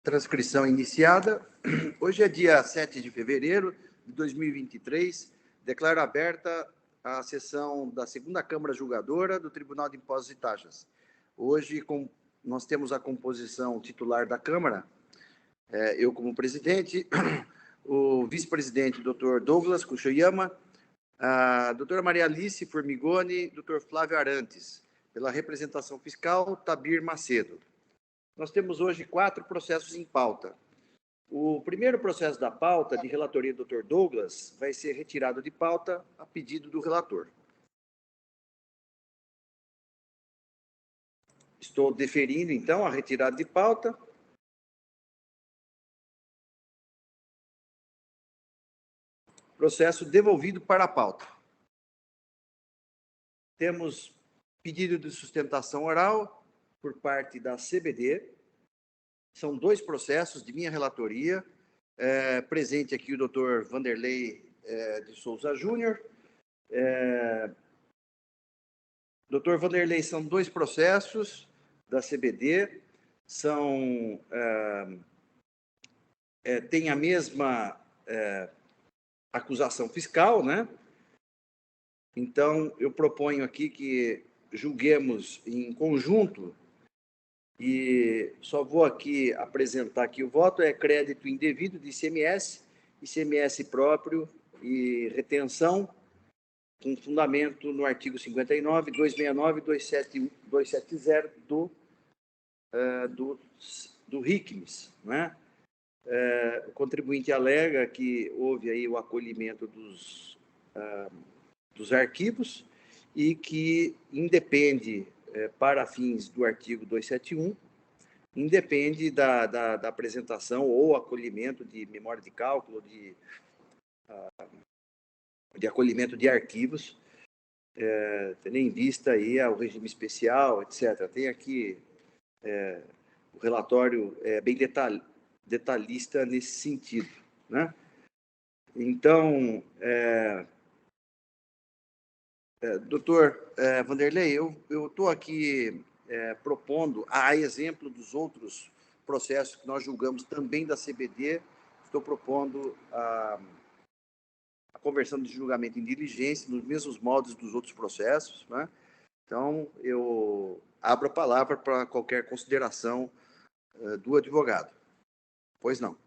Transcrição iniciada. Hoje é dia 7 de fevereiro de 2023. Declaro aberta a sessão da segunda Câmara Julgadora do Tribunal de Impostos e Taxas. Hoje, nós temos a composição titular da Câmara, eu como presidente, o vice-presidente, Dr. Douglas Kuchoyama, a doutora Maria Alice Formigoni, Dr. Flávio Arantes, pela representação fiscal, Tabir Macedo. Nós temos hoje 4 processos em pauta. O primeiro processo da pauta, de relatoria do Dr. Douglas, vai ser retirado de pauta a pedido do relator. Estou deferindo, então, a retirada de pauta. Processo devolvido para a pauta. Temos pedido de sustentação oral por parte da CBD. São 2 processos de minha relatoria. Presente aqui o doutor Vanderlei de Souza Júnior. Doutor Vanderlei, são 2 processos da CBD. Tem a mesma acusação fiscal, né? Então, eu proponho aqui que julguemos em conjunto. E só vou aqui apresentar aqui o voto, crédito indevido de ICMS, ICMS próprio e retenção, com fundamento no artigo 59, 269 e 270 do RICMS, né? O contribuinte alega que houve aí o acolhimento dos arquivos e que independe, para fins do artigo 271, independe da apresentação ou acolhimento de memória de cálculo, de acolhimento de arquivos, tendo em vista aí o regime especial, etc. Tem aqui o relatório bem detalhista nesse sentido, né? Então, doutor Vanderlei, eu estou aqui propondo, a exemplo dos outros processos que nós julgamos também da CBD, estou propondo a conversão de julgamento em diligência, nos mesmos moldes dos outros processos, né? Então, eu abro a palavra para qualquer consideração do advogado. Pois não. Bom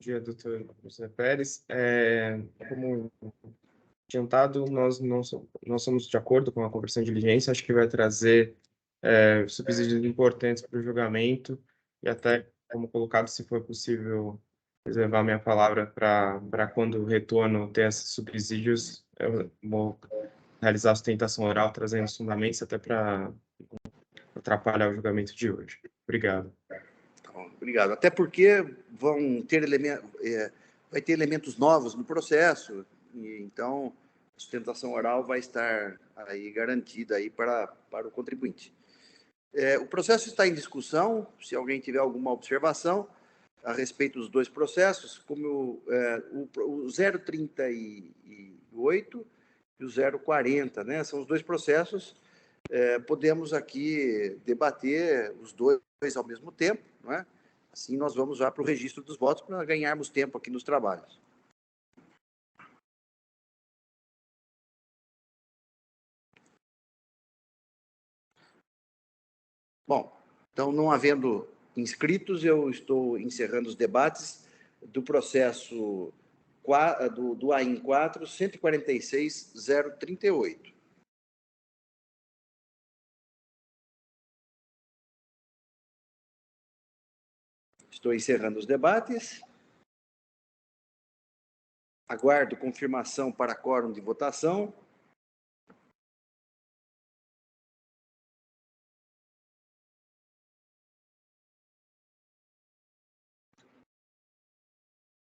dia, doutor José Pérez. Como adiantado, nós somos de acordo com a conversão de diligência, acho que vai trazer subsídios importantes para o julgamento e até, como colocado, se for possível reservar minha palavra para quando o retorno ter esses subsídios, eu vou realizar a sustentação oral, trazendo os fundamentos até para atrapalhar o julgamento de hoje. Obrigado. Obrigado. Até porque vai ter elementos novos no processo, e então a sustentação oral vai estar aí garantida aí para o contribuinte. O processo está em discussão. Se alguém tiver alguma observação a respeito dos 2 processos, como o 038 e o 040, né? São os 2 processos. Podemos aqui debater os 2 ao mesmo tempo, não é? Assim, nós vamos já para o registro dos votos para ganharmos tempo aqui nos trabalhos. Bom, então, não havendo inscritos, eu estou encerrando os debates do processo do AIN 4, 146.038. Estou encerrando os debates. Aguardo confirmação para quórum de votação.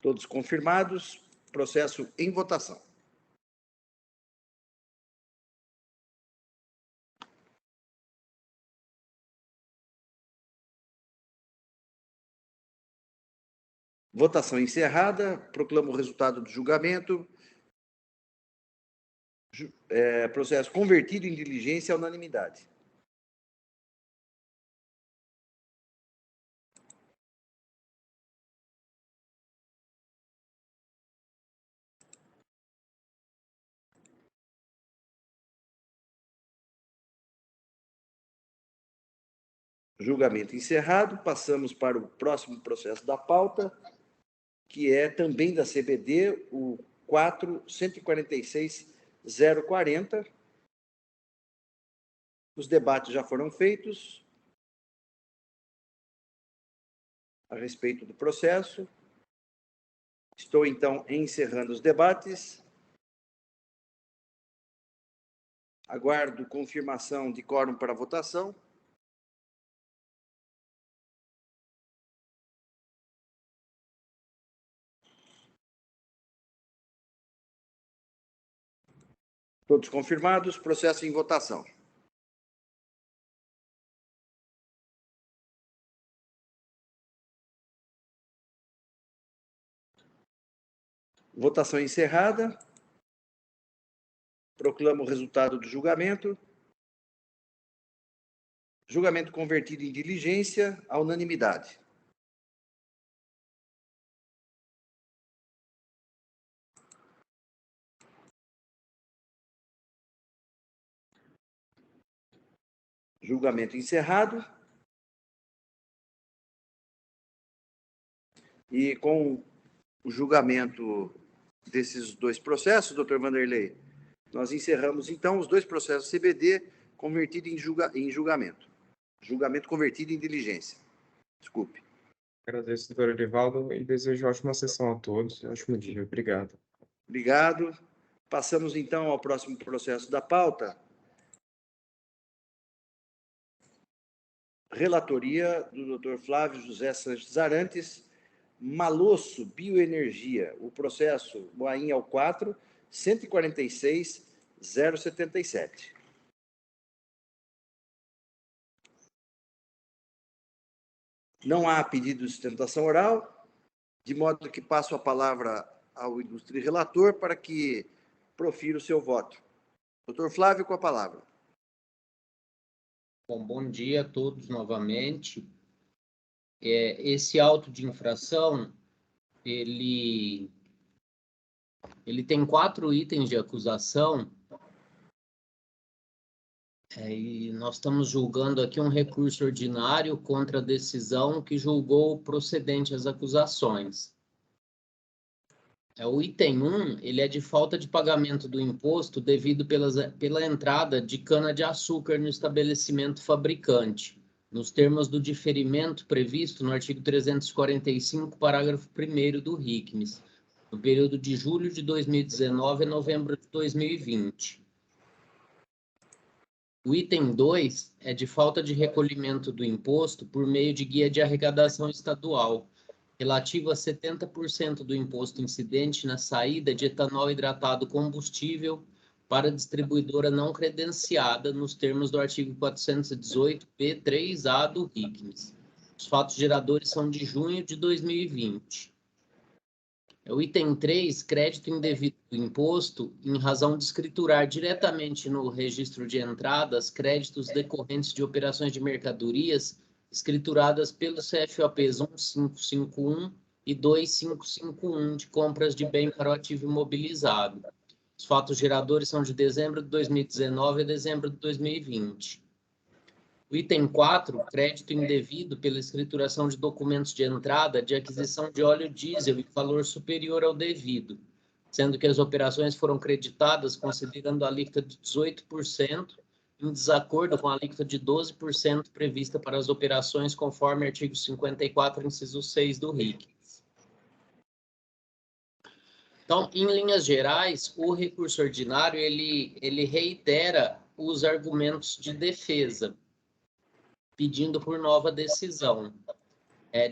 Todos confirmados. Processo em votação. Votação encerrada. Proclamo o resultado do julgamento. Processo convertido em diligência à unanimidade. Julgamento encerrado. Passamos para o próximo processo da pauta, que é também da CBD, o 4.146.040. Os debates já foram feitos a respeito do processo. Estou, então, encerrando os debates. Aguardo confirmação de quórum para a votação. Todos confirmados, processo em votação. Votação encerrada. Proclamo o resultado do julgamento. Julgamento convertido em diligência, à unanimidade. Julgamento encerrado. E com o julgamento desses dois processos, doutor Vanderlei, nós encerramos, então, os dois processos CBD convertido em julgamento. Julgamento convertido em diligência. Desculpe. Agradeço, doutor Erivaldo, e desejo ótima sessão a todos. Ótimo dia. Obrigado. Obrigado. Passamos, então, ao próximo processo da pauta. Relatoria do Dr. Flávio José Sanches Arantes, Malosso Bioenergia, o processo Boain ao 4, 146.077. Não há pedido de sustentação oral, de modo que passo a palavra ao ilustre relator para que profira o seu voto. Doutor Flávio, com a palavra. Bom dia a todos novamente. Esse auto de infração, ele tem 4 itens de acusação, e nós estamos julgando aqui um recurso ordinário contra a decisão que julgou procedente as acusações. O item 1, ele é de falta de pagamento do imposto devido pela entrada de cana-de-açúcar no estabelecimento fabricante, nos termos do diferimento previsto no artigo 345, parágrafo 1º do RICMES, no período de julho de 2019 a novembro de 2020. O item 2 é de falta de recolhimento do imposto por meio de guia de arrecadação estadual, relativo a 70% do imposto incidente na saída de etanol hidratado combustível para distribuidora não credenciada nos termos do artigo 418-P3A do RICMES. Os fatos geradores são de junho de 2020. O item 3, crédito indevido do imposto, em razão de escriturar diretamente no registro de entradas créditos decorrentes de operações de mercadorias escrituradas pelos CFOPs 1551 e 2551 de compras de bem para o ativo imobilizado. Os fatos geradores são de dezembro de 2019 a dezembro de 2020. O item 4, crédito indevido pela escrituração de documentos de entrada de aquisição de óleo diesel em valor superior ao devido, sendo que as operações foram creditadas considerando a alíquota de 18%, em desacordo com a alíquota de 12% prevista para as operações conforme artigo 54, inciso 6 do RICMES. Então, em linhas gerais, o recurso ordinário ele reitera os argumentos de defesa, pedindo por nova decisão.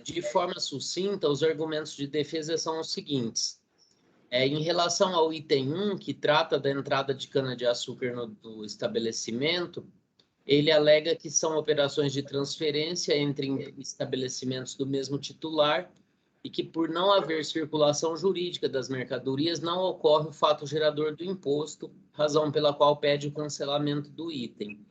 De forma sucinta, os argumentos de defesa são os seguintes. Em relação ao item 1, que trata da entrada de cana-de-açúcar no estabelecimento, ele alega que são operações de transferência entre estabelecimentos do mesmo titular e que, por não haver circulação jurídica das mercadorias, não ocorre o fato gerador do imposto, razão pela qual pede o cancelamento do item.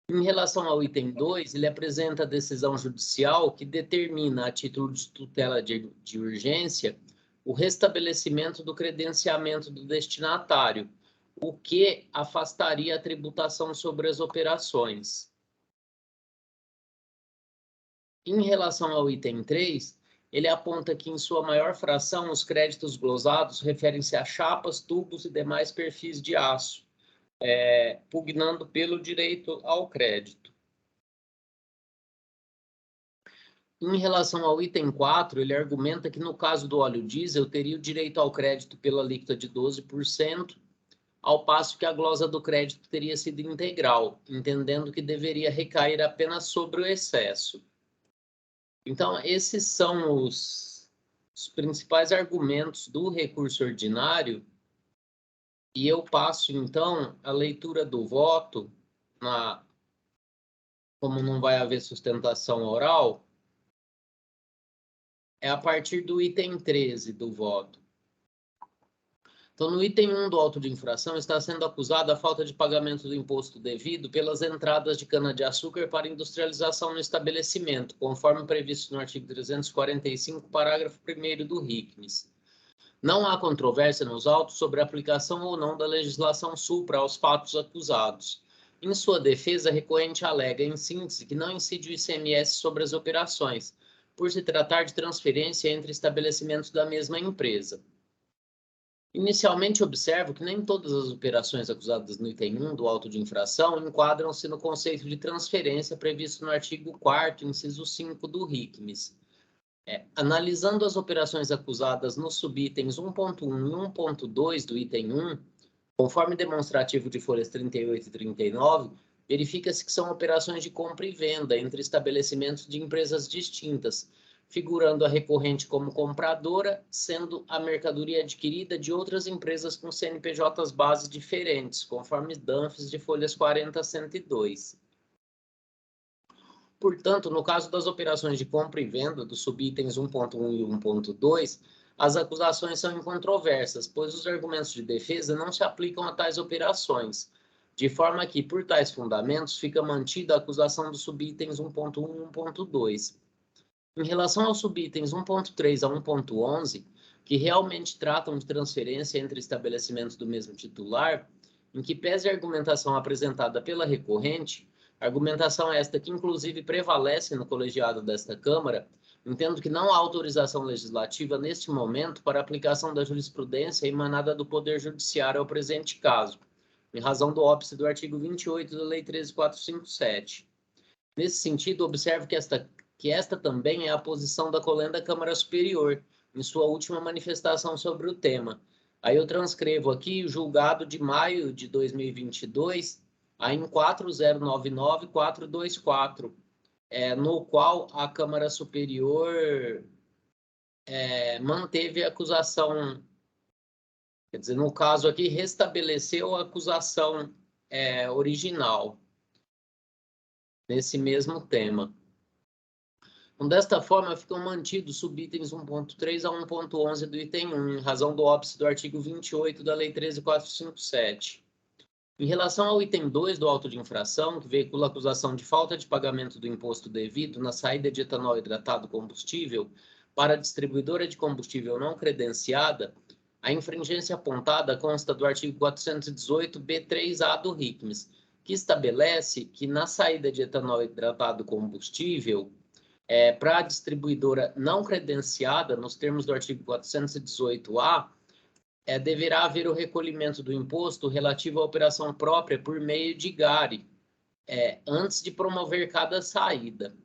Em relação ao item 2, ele apresenta a decisão judicial que determina, a título de tutela de urgência, o restabelecimento do credenciamento do destinatário, o que afastaria a tributação sobre as operações. Em relação ao item 3, ele aponta que, em sua maior fração, os créditos glosados referem-se a chapas, tubos e demais perfis de aço, pugnando pelo direito ao crédito. Em relação ao item 4, ele argumenta que, no caso do óleo diesel, teria o direito ao crédito pela alíquota de 12%, ao passo que a glosa do crédito teria sido integral, entendendo que deveria recair apenas sobre o excesso. Então, esses são os principais argumentos do recurso ordinário, e eu passo, então, a leitura do voto, como não vai haver sustentação oral, é a partir do item 13 do voto. Então, no item 1 do auto de infração, está sendo acusado a falta de pagamento do imposto devido pelas entradas de cana-de-açúcar para industrialização no estabelecimento, conforme previsto no artigo 345, parágrafo 1º do RICNES. Não há controvérsia nos autos sobre a aplicação ou não da legislação supra aos fatos acusados. Em sua defesa, a recorrente alega, em síntese, que não incide o ICMS sobre as operações, por se tratar de transferência entre estabelecimentos da mesma empresa. Inicialmente, observo que nem todas as operações acusadas no item 1 do auto de infração enquadram-se no conceito de transferência previsto no artigo 4º, inciso 5 do RICMES. Analisando as operações acusadas nos subitens 1.1 e 1.2 do item 1, conforme demonstrativo de folhas 38 e 39, verifica-se que são operações de compra e venda entre estabelecimentos de empresas distintas, figurando a recorrente como compradora, sendo a mercadoria adquirida de outras empresas com CNPJs base diferentes, conforme DANFs de folhas 40 a 102. Portanto, no caso das operações de compra e venda dos subitens 1.1 e 1.2, as acusações são incontroversas, pois os argumentos de defesa não se aplicam a tais operações, de forma que, por tais fundamentos, fica mantida a acusação dos subitens 1.1 e 1.2. Em relação aos subitens 1.3 a 1.11, que realmente tratam de transferência entre estabelecimentos do mesmo titular, em que pese a argumentação apresentada pela recorrente, argumentação esta que inclusive prevalece no colegiado desta Câmara, entendo que não há autorização legislativa neste momento para aplicação da jurisprudência emanada do Poder Judiciário ao presente caso, em razão do óbice do artigo 28 da Lei 13.457. Nesse sentido, observo que esta também é a posição da Colenda Câmara Superior, em sua última manifestação sobre o tema. Aí eu transcrevo aqui o julgado de maio de 2022, aí em 4099-424, no qual a Câmara Superior manteve a acusação, quer dizer, no caso aqui, restabeleceu a acusação original, nesse mesmo tema. Então, desta forma, ficam mantidos subitens 1.3 a 1.11 do item 1, em razão do óbice do artigo 28 da Lei 13.457. Em relação ao item 2 do auto de infração, que veicula a acusação de falta de pagamento do imposto devido na saída de etanol hidratado combustível para a distribuidora de combustível não credenciada, a infringência apontada consta do artigo 418-B3A do RICMES, que estabelece que na saída de etanol hidratado combustível, para a distribuidora não credenciada, nos termos do artigo 418-A, deverá haver o recolhimento do imposto relativo à operação própria por meio de GARI, antes de promover cada saída.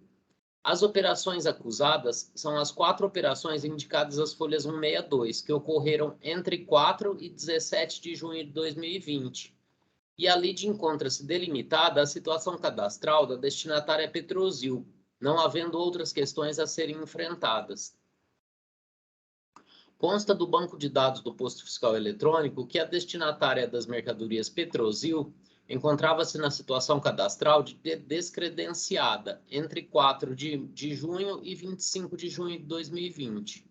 As operações acusadas são as 4 operações indicadas às folhas 162, que ocorreram entre 4 e 17 de junho de 2020. E a lide encontra-se delimitada a situação cadastral da destinatária Petrosil, não havendo outras questões a serem enfrentadas. Consta do banco de dados do posto fiscal eletrônico que a destinatária das mercadorias Petrosil encontrava-se na situação cadastral de descredenciada entre 4 de junho e 25 de junho de 2020.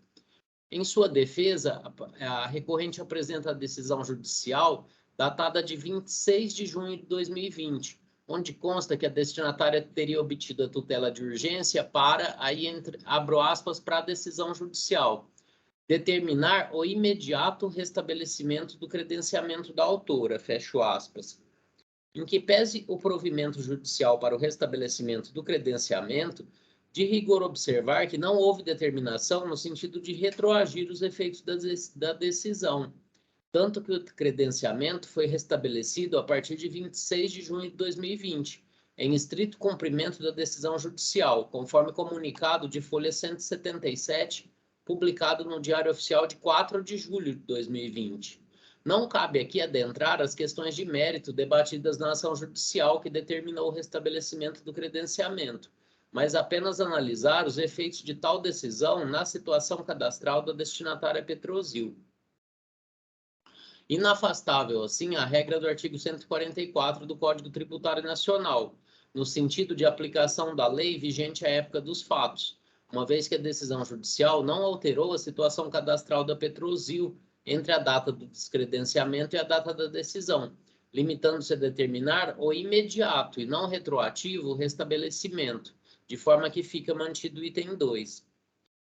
Em sua defesa, a recorrente apresenta a decisão judicial datada de 26 de junho de 2020, onde consta que a destinatária teria obtido a tutela de urgência para, aí abro aspas, para a decisão judicial, determinar o imediato restabelecimento do credenciamento da autora, fecho aspas. Em que pese o provimento judicial para o restabelecimento do credenciamento, De rigor observar que não houve determinação no sentido de retroagir os efeitos da decisão, tanto que o credenciamento foi restabelecido a partir de 26 de junho de 2020, em estrito cumprimento da decisão judicial, conforme comunicado de folha 177, publicado no Diário Oficial de 4 de julho de 2020. Não cabe aqui adentrar as questões de mérito debatidas na ação judicial que determinou o restabelecimento do credenciamento, mas apenas analisar os efeitos de tal decisão na situação cadastral da destinatária Petrosil. Inafastável, assim, a regra do artigo 144 do Código Tributário Nacional, no sentido de aplicação da lei vigente à época dos fatos, uma vez que a decisão judicial não alterou a situação cadastral da Petrosil entre a data do descredenciamento e a data da decisão, limitando-se a determinar o imediato e não retroativo restabelecimento, de forma que fica mantido o item 2.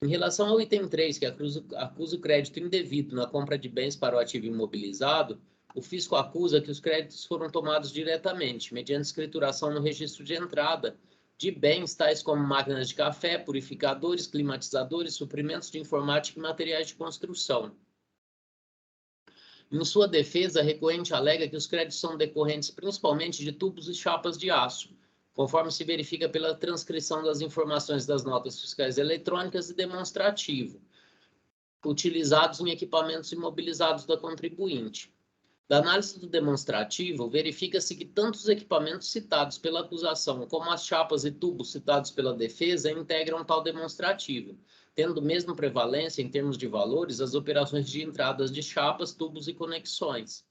Em relação ao item 3, que acusa o crédito indevido na compra de bens para o ativo imobilizado, o fisco acusa que os créditos foram tomados diretamente, mediante escrituração no registro de entrada, de bens tais como máquinas de café, purificadores, climatizadores, suprimentos de informática e materiais de construção. Em sua defesa, a recorrente alega que os créditos são decorrentes principalmente de tubos e chapas de aço, conforme se verifica pela transcrição das informações das notas fiscais eletrônicas e demonstrativo, utilizados em equipamentos imobilizados da contribuinte. Da análise do demonstrativo, verifica-se que tanto os equipamentos citados pela acusação como as chapas e tubos citados pela defesa integram tal demonstrativo, tendo mesmo prevalência em termos de valores as operações de entradas de chapas, tubos e conexões.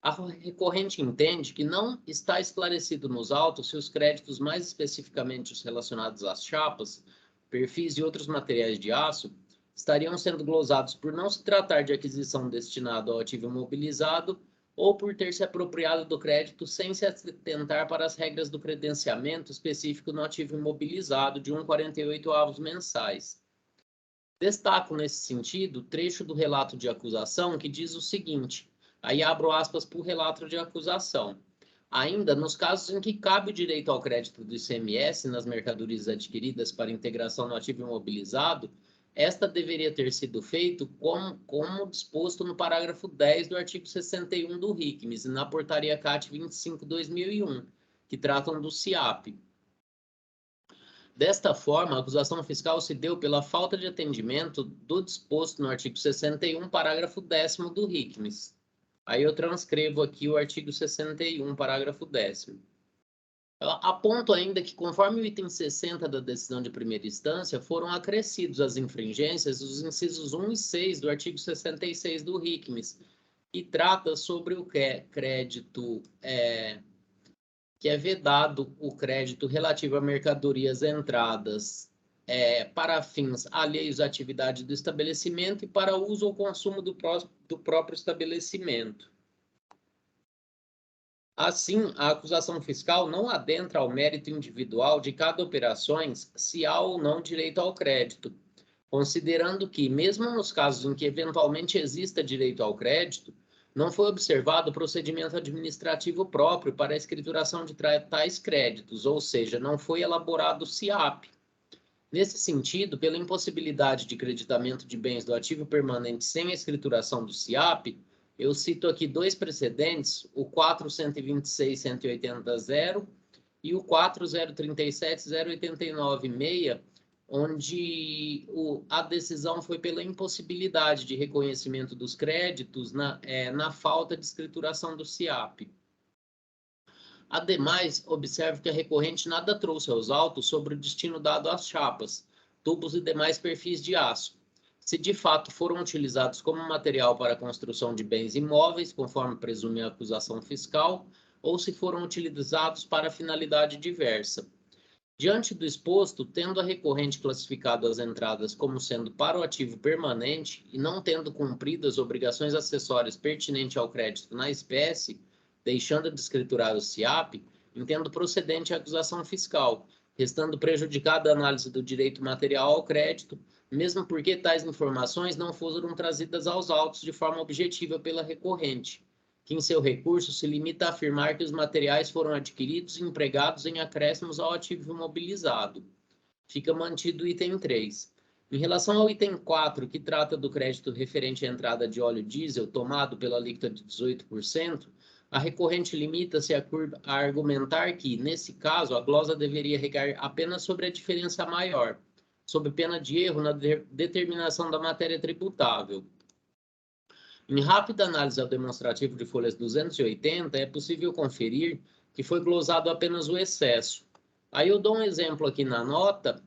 A recorrente entende que não está esclarecido nos autos se os créditos, mais especificamente os relacionados às chapas, perfis e outros materiais de aço, estariam sendo glosados por não se tratar de aquisição destinada ao ativo imobilizado ou por ter se apropriado do crédito sem se atentar para as regras do credenciamento específico no ativo imobilizado de 1,48 mensais. Destaco, nesse sentido, o trecho do relato de acusação que diz o seguinte, aí abro aspas para o relato de acusação. Ainda, nos casos em que cabe o direito ao crédito do ICMS nas mercadorias adquiridas para integração no ativo imobilizado, esta deveria ter sido feito como disposto no parágrafo 10 do artigo 61 do RICMES e na portaria CAT 25/2001, que tratam do SIAP. Desta forma, a acusação fiscal se deu pela falta de atendimento do disposto no artigo 61, parágrafo 10º do RICMES. Aí eu transcrevo aqui o artigo 61, parágrafo 10º. Aponto ainda que, conforme o item 60 da decisão de primeira instância, foram acrescidos às infringências os incisos 1 e 6 do artigo 66 do RICMES, que trata sobre o crédito, que é vedado o crédito relativo a mercadorias entradas para fins alheios à atividade do estabelecimento e para uso ou consumo do próprio estabelecimento. Assim, a acusação fiscal não adentra ao mérito individual de cada operação se há ou não direito ao crédito, considerando que, mesmo nos casos em que eventualmente exista direito ao crédito, não foi observado o procedimento administrativo próprio para a escrituração de tais créditos, ou seja, não foi elaborado o SIAP. Nesse sentido, pela impossibilidade de creditamento de bens do ativo permanente sem a escrituração do SIAP, eu cito aqui dois precedentes, o 4.126.180.0 e o 4.037.089.6, onde a decisão foi pela impossibilidade de reconhecimento dos créditos na falta de escrituração do SIAP. Ademais, observo que a recorrente nada trouxe aos autos sobre o destino dado às chapas, tubos e demais perfis de aço, se de fato foram utilizados como material para a construção de bens imóveis, conforme presume a acusação fiscal, ou se foram utilizados para finalidade diversa. Diante do exposto, tendo a recorrente classificado as entradas como sendo para o ativo permanente e não tendo cumprido as obrigações acessórias pertinentes ao crédito na espécie, deixando de escriturar o SIAP, entendo procedente a acusação fiscal, restando prejudicada a análise do direito material ao crédito, mesmo porque tais informações não foram trazidas aos autos de forma objetiva pela recorrente, que em seu recurso se limita a afirmar que os materiais foram adquiridos e empregados em acréscimos ao ativo imobilizado. Fica mantido o item 3. Em relação ao item 4, que trata do crédito referente à entrada de óleo diesel tomado pela alíquota de 18%, a recorrente limita-se a argumentar que, nesse caso, a glosa deveria recair apenas sobre a diferença maior, sob pena de erro na determinação da matéria tributável. Em rápida análise ao demonstrativo de folhas 280, é possível conferir que foi glosado apenas o excesso. Aí eu dou um exemplo aqui na nota,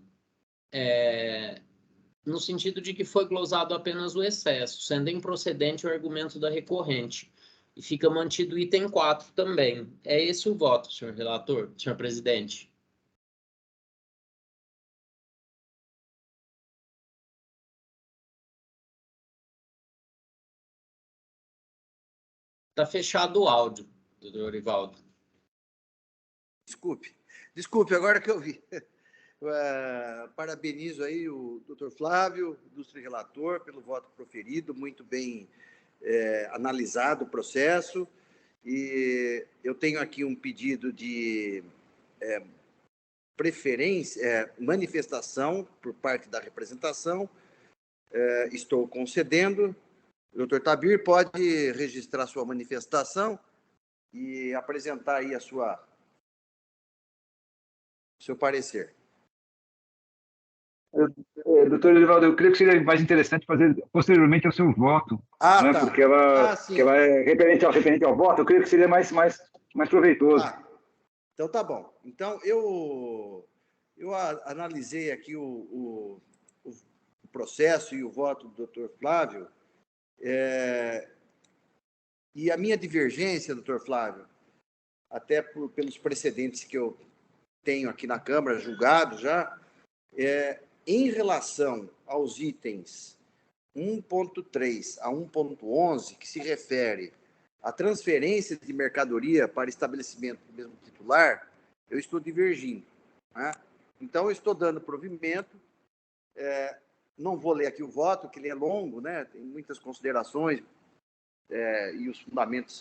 no sentido de que foi glosado apenas o excesso, sendo improcedente o argumento da recorrente. E fica mantido o item 4 também. É esse o voto, senhor relator, senhor presidente. Está fechado o áudio, doutor Orivaldo. Desculpe, agora que eu vi. Parabenizo aí o doutor Flávio, ilustre relator, pelo voto proferido, muito bem analisado o processo. E eu tenho aqui um pedido de manifestação por parte da representação. Estou concedendo. O doutor Tabir pode registrar sua manifestação e apresentar aí seu parecer. Doutor Edivaldo, eu creio que seria mais interessante fazer posteriormente ao seu voto, né? Tá. Porque ela é referente ao voto, eu creio que seria mais proveitoso. Então tá bom. Então eu analisei aqui o processo e o voto do doutor Flávio, e a minha divergência, doutor Flávio, até pelos precedentes que eu tenho aqui na Câmara, julgado já, em relação aos itens 1.3 a 1.11, que se refere à transferência de mercadoria para estabelecimento do mesmo titular, eu estou divergindo, né? Então, eu estou dando provimento, não vou ler aqui o voto, que ele é longo, né? Tem muitas considerações, e os fundamentos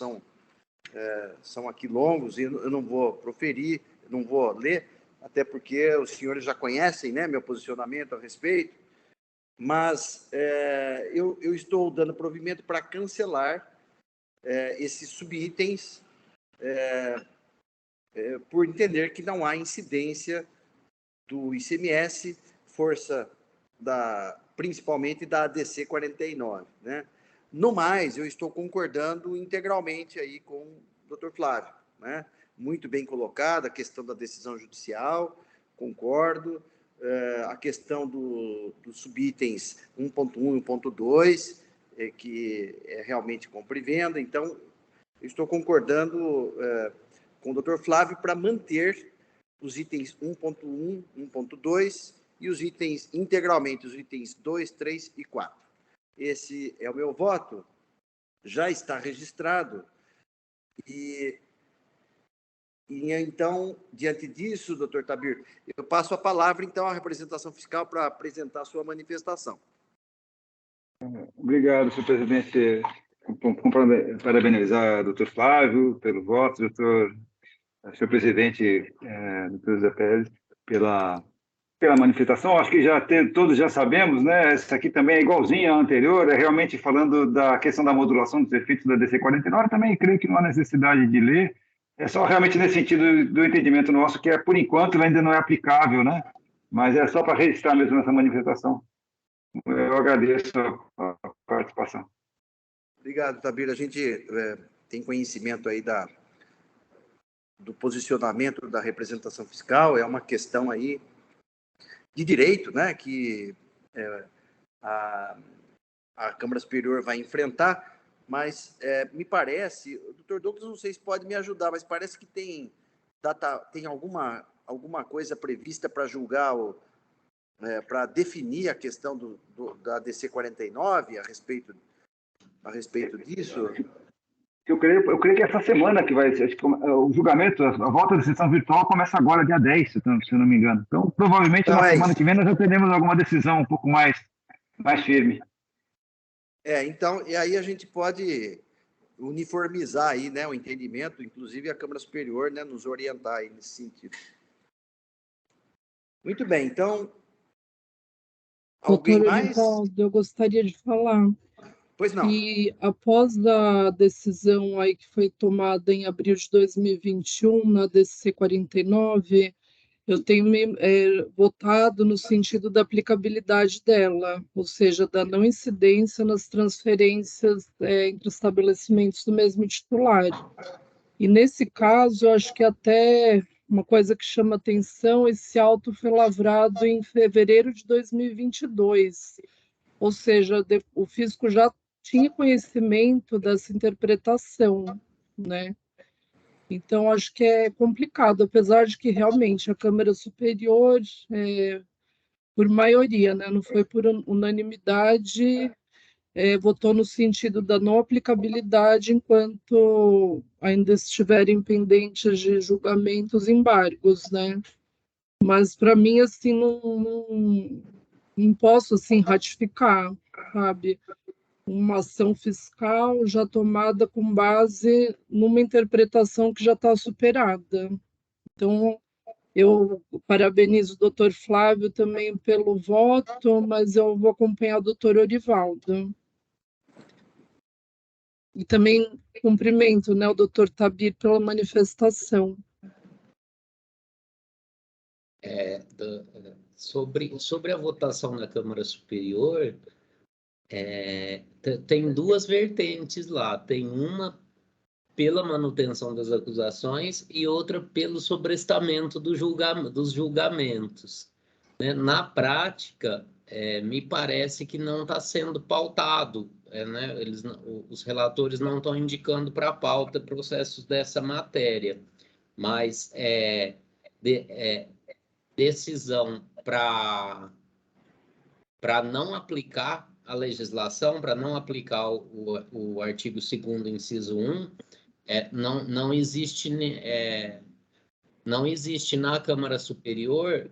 são aqui longos, e eu não vou proferir, não vou ler, até porque os senhores já conhecem, né, meu posicionamento a respeito, mas eu estou dando provimento para cancelar esses subitens, por entender que não há incidência do ICMS, força principalmente da ADC 49, né? No mais, eu estou concordando integralmente aí com o doutor Flávio, né? Muito bem colocada a questão da decisão judicial, concordo. A questão dos subitens 1.1 e 1.2, que é realmente compra e venda. Então, eu estou concordando com o doutor Flávio para manter os itens 1.1, 1.2 e os itens integralmente, os itens 2, 3 e 4. Esse é o meu voto, já está registrado. E então, diante disso, doutor Tabir, eu passo a palavra, então, à representação fiscal para apresentar a sua manifestação. Obrigado, senhor presidente. Parabenizar o doutor Flávio pelo voto, senhor presidente, doutor José Pérez, pela manifestação. Acho que todos já sabemos, né? Essa aqui também é igualzinha à anterior, é realmente falando da questão da modulação dos efeitos da DC 49. Também creio que não há necessidade de ler. É só realmente nesse sentido do entendimento nosso, que por enquanto ainda não é aplicável, né? Mas é só para registrar mesmo essa manifestação. Eu agradeço a participação. Obrigado, Tabir. A gente tem conhecimento aí do posicionamento da representação fiscal, é uma questão aí de direito, né, que a Câmara Superior vai enfrentar, mas me parece, o doutor Douglas, não sei se pode me ajudar, mas parece que tem alguma coisa prevista para julgar, para definir a questão da DC 49 a respeito disso. Eu creio que essa semana que vai ser, o julgamento, a volta da sessão virtual começa agora, dia 10, se eu não me engano. Então, provavelmente, na semana que vem, nós já teremos alguma decisão um pouco mais firme. Então, e aí a gente pode uniformizar aí, né, o entendimento, inclusive a Câmara Superior, né, nos orientar aí nesse sentido. Muito bem, então, alguém Doutor mais? Orivaldo, eu gostaria de falar Pois não. que após a decisão aí que foi tomada em abril de 2021, na DCC 49, eu tenho votado no sentido da aplicabilidade dela, ou seja, da não incidência nas transferências entre estabelecimentos do mesmo titular. E nesse caso, eu acho que até uma coisa que chama atenção, esse auto foi lavrado em fevereiro de 2022, ou seja, o fisco já tinha conhecimento dessa interpretação, né? Então, acho que é complicado, apesar de que realmente a Câmara Superior, por maioria, né, não foi por unanimidade, votou no sentido da não aplicabilidade enquanto ainda estiverem pendentes de julgamentos e embargos, né? Mas para mim, assim, não posso assim ratificar, sabe? Uma ação fiscal já tomada com base numa interpretação que já está superada. Então, eu parabenizo o doutor Flávio também pelo voto, mas eu vou acompanhar o doutor Orivaldo. E também cumprimento, né, o doutor Tabir pela manifestação. Sobre a votação na Câmara Superior, tem duas vertentes lá. Tem uma pela manutenção das acusações e outra pelo sobrestamento dos julgamentos. Né? Na prática, me parece que não está sendo pautado, né? Os relatores não estão indicando para a pauta processos dessa matéria, mas decisão para não aplicar a legislação, para não aplicar o artigo 2º, inciso 1, não existe na Câmara Superior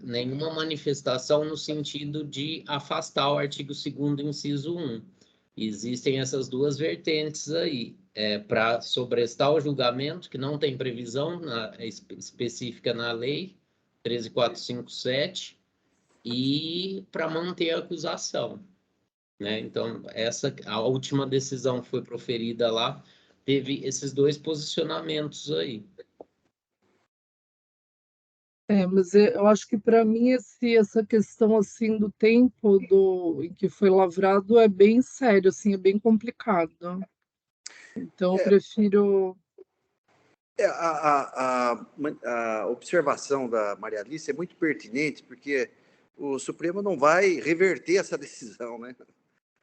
nenhuma manifestação no sentido de afastar o artigo 2º, inciso 1. Existem essas duas vertentes aí, para sobrestar o julgamento, que não tem previsão específica na lei 13.457, e para manter a acusação. Né? Então, a última decisão que foi proferida lá teve esses dois posicionamentos aí. Mas eu acho que para mim essa questão assim do tempo em que foi lavrado é bem sério, assim, é bem complicado. Então eu prefiro. A observação da Maria Alice é muito pertinente, porque o Supremo não vai reverter essa decisão, né?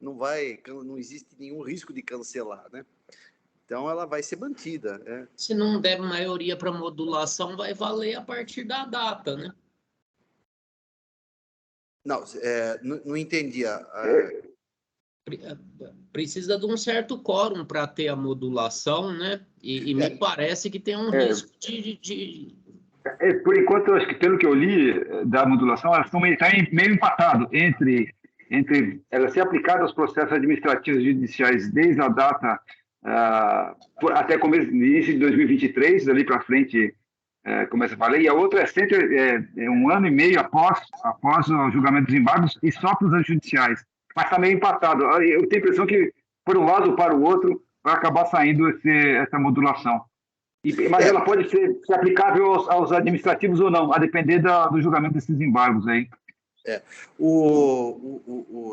Não existe nenhum risco de cancelar, né? Então ela vai ser mantida, né? Se não der maioria para modulação, vai valer a partir da data, né? Não, não entendi. Precisa de um certo quórum para ter a modulação, né? E me parece que tem um risco de... Por enquanto, eu acho que pelo que eu li da modulação, elas estão meio empatado entre elas ser aplicadas aos processos administrativos judiciais desde a data até início de 2023, dali para frente começa a valer, e a outra é um ano e meio após o julgamento dos embargos e só para os judiciais. Mas está meio empatado. Eu tenho a impressão que, por um lado ou para o outro, vai acabar saindo essa modulação. Mas ela pode ser aplicável aos administrativos ou não, a depender do julgamento desses embargos aí.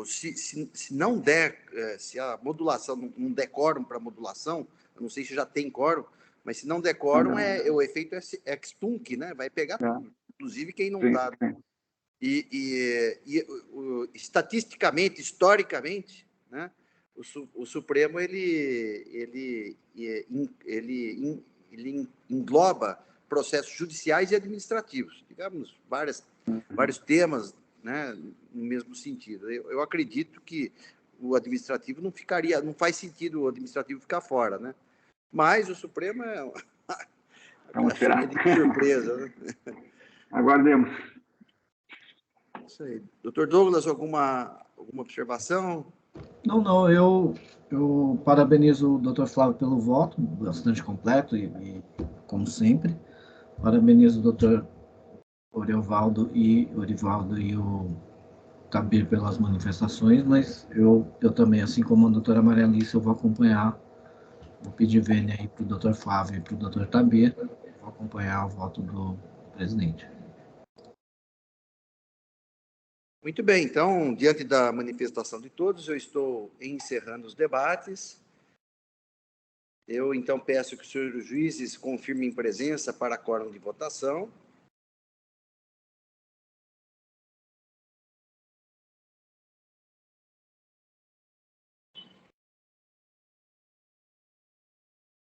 Se não der, se a modulação não der quórum para modulação, eu não sei se já tem quórum, mas se não der quórum, o efeito é ex-tunc, né? Vai pegar tudo, inclusive quem não está. Estatisticamente, historicamente, né? O Supremo ele engloba processos judiciais e administrativos, digamos, vários temas, né, no mesmo sentido. Eu acredito que o administrativo não faz sentido o administrativo ficar fora, né? Mas o Supremo é uma surpresa, né? Aguardemos. Isso aí. Doutor Douglas, alguma observação? Não, eu parabenizo o doutor Flávio pelo voto, bastante completo e como sempre. Parabenizo o doutor Orivaldo e o Tabir pelas manifestações, mas eu também, assim como a doutora Maria Alice, eu vou acompanhar, vou pedir vênia aí para o doutor Flávio e para o doutor Tabir, vou acompanhar o voto do presidente. Muito bem, então, diante da manifestação de todos, eu estou encerrando os debates. Eu, então, peço que os senhores juízes confirmem presença para quórum de votação.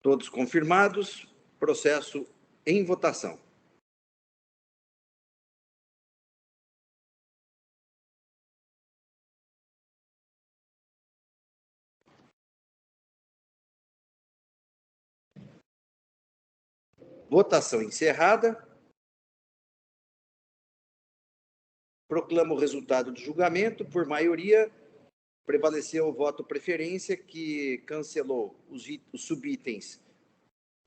Todos confirmados, processo em votação. Votação encerrada. Proclamo o resultado do julgamento. Por maioria, prevaleceu o voto preferência, que cancelou os subitens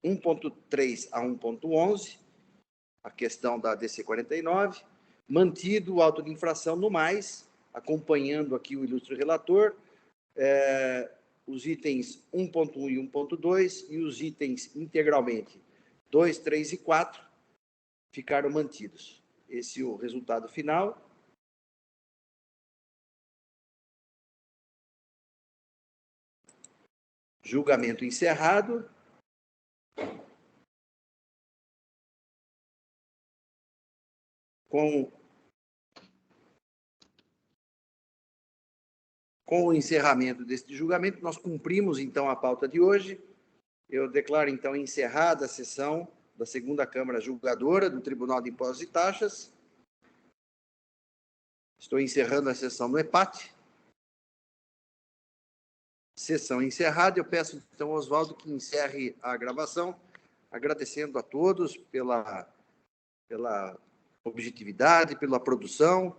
1.3 a 1.11, a questão da DC 49, mantido o auto de infração no mais, acompanhando aqui o ilustre relator, os itens 1.1 e 1.2 e os itens integralmente 2, 3 e 4 ficaram mantidos. Esse é o resultado final. Julgamento encerrado. Com o encerramento deste julgamento, nós cumprimos, então, a pauta de hoje. Eu declaro, então, encerrada a sessão da segunda Câmara Julgadora do Tribunal de Impostos e Taxas. Estou encerrando a sessão do EPAT. Sessão encerrada. Eu peço, então, ao Oswaldo que encerre a gravação, agradecendo a todos pela objetividade, pela produção.